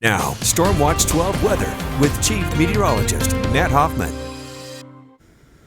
Now, Stormwatch 12 weather with Chief Meteorologist Matt Hoffman.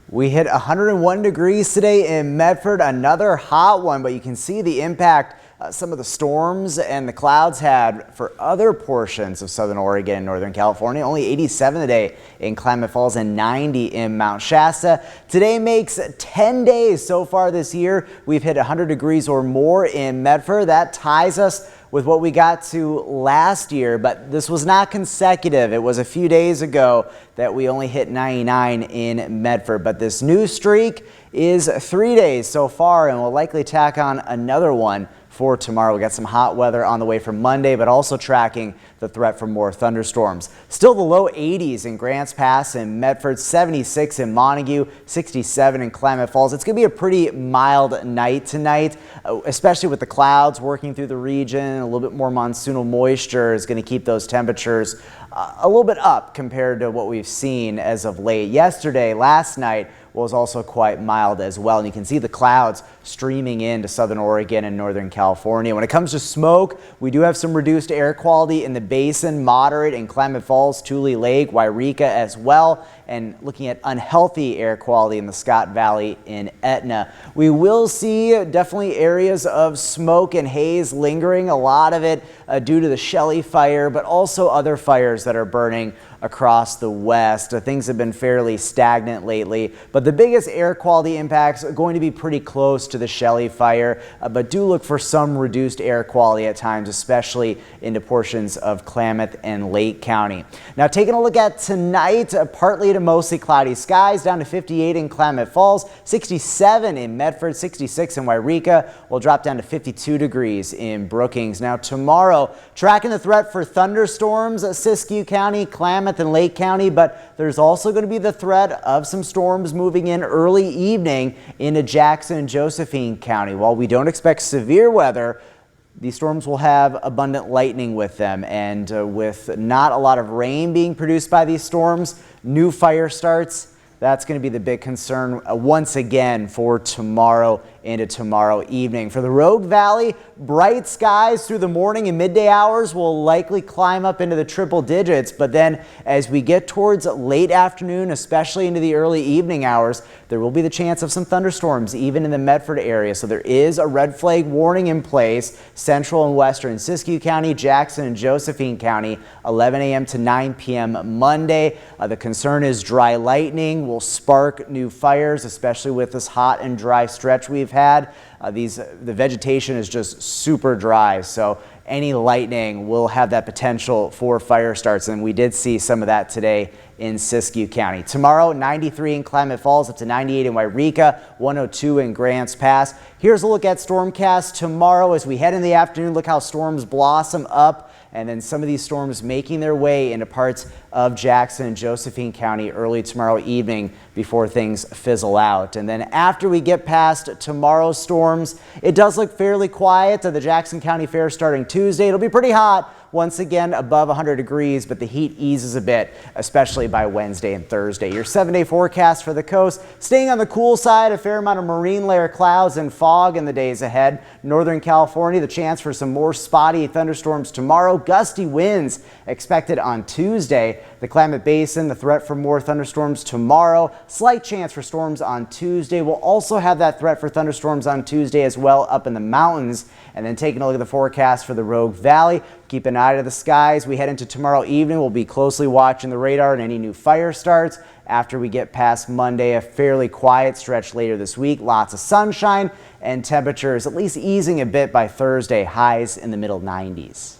We hit 101 degrees today in Medford, another hot one, but you can see the impact some of the storms and the clouds had for other portions of southern Oregon and northern California. Only 87 today in Klamath Falls and 90 in Mount Shasta. Today makes 10 days so far this year. We've hit 100 degrees or more in Medford. That ties us with what we got to last year, but this was not consecutive. It was a few days ago that we only hit 99 in Medford, but this new streak is 3 days so far, and we'll likely tack on another one for tomorrow. We got some hot weather on the way for Monday, but also tracking the threat for more thunderstorms. Still the low 80s in Grants Pass and Medford, 76 in Montague, 67 in Klamath Falls. It's going to be a pretty mild night tonight, especially with the clouds working through the region. A little bit more monsoonal moisture is going to keep those temperatures a little bit up compared to what we've seen as of late. Yesterday, last night, was also quite mild as well. And you can see the clouds streaming into southern Oregon and northern California. When it comes to smoke, we do have some reduced air quality in the basin, moderate in Klamath Falls, Tule Lake, Wairika as well, and looking at unhealthy air quality in the Scott Valley in Etna. We will see definitely areas of smoke and haze lingering, a lot of it due to the Shelley fire, but also other fires that are burning across the west. Things have been fairly stagnant lately, but the biggest air quality impacts are going to be pretty close to the Shelley fire, but do look for some reduced air quality at times, especially into portions of Klamath and Lake County. Now, taking a look at tonight, partly to mostly cloudy skies, down to 58 in Klamath Falls, 67 in Medford, 66 in Wairika. We'll drop down to 52 degrees in Brookings. Now, tomorrow, tracking the threat for thunderstorms, Siskiyou County, Klamath and Lake County, but there's also going to be the threat of some storms moving in early evening into Jackson and Josephine County. While we don't expect severe weather, these storms will have abundant lightning with them, and with not a lot of rain being produced by these storms, new fire starts. That's going to be the big concern once again for tomorrow into tomorrow evening. For the Rogue Valley, bright skies through the morning and midday hours will likely climb up into the triple digits, but then as we get towards late afternoon, especially into the early evening hours, there will be the chance of some thunderstorms even in the Medford area. So there is a red flag warning in place, central and western Siskiyou County, Jackson and Josephine County, 11 a.m. to 9 p.m. Monday. The concern is dry lightning will spark new fires, especially with this hot and dry stretch we've had. The vegetation is just super dry, so any lightning will have that potential for fire starts, and we did see some of that today in Siskiyou County. Tomorrow, 93 in Klamath Falls, up to 98 in Wairika, 102 in Grants Pass. Here's a look at Stormcast tomorrow as we head in the afternoon. Look how storms blossom up, and then some of these storms making their way into parts of Jackson and Josephine County early tomorrow evening before things fizzle out. And then after we get past tomorrow's storms, it does look fairly quiet. The Jackson County Fair starting Tuesday. It'll be pretty hot. Once again, above 100 degrees, but the heat eases a bit, especially by Wednesday and Thursday. Your 7-day forecast for the coast, staying on the cool side, a fair amount of marine layer clouds and fog in the days ahead. Northern California, the chance for some more spotty thunderstorms tomorrow. Gusty winds expected on Tuesday. The Klamath Basin, the threat for more thunderstorms tomorrow. Slight chance for storms on Tuesday. We'll also have that threat for thunderstorms on Tuesday as well up in the mountains. And then taking a look at the forecast for the Rogue Valley, keep an eye to the skies. We head into tomorrow evening. We'll be closely watching the radar and any new fire starts. After we get past Monday, a fairly quiet stretch later this week. Lots of sunshine and temperatures at least easing a bit by Thursday, highs in the middle 90s.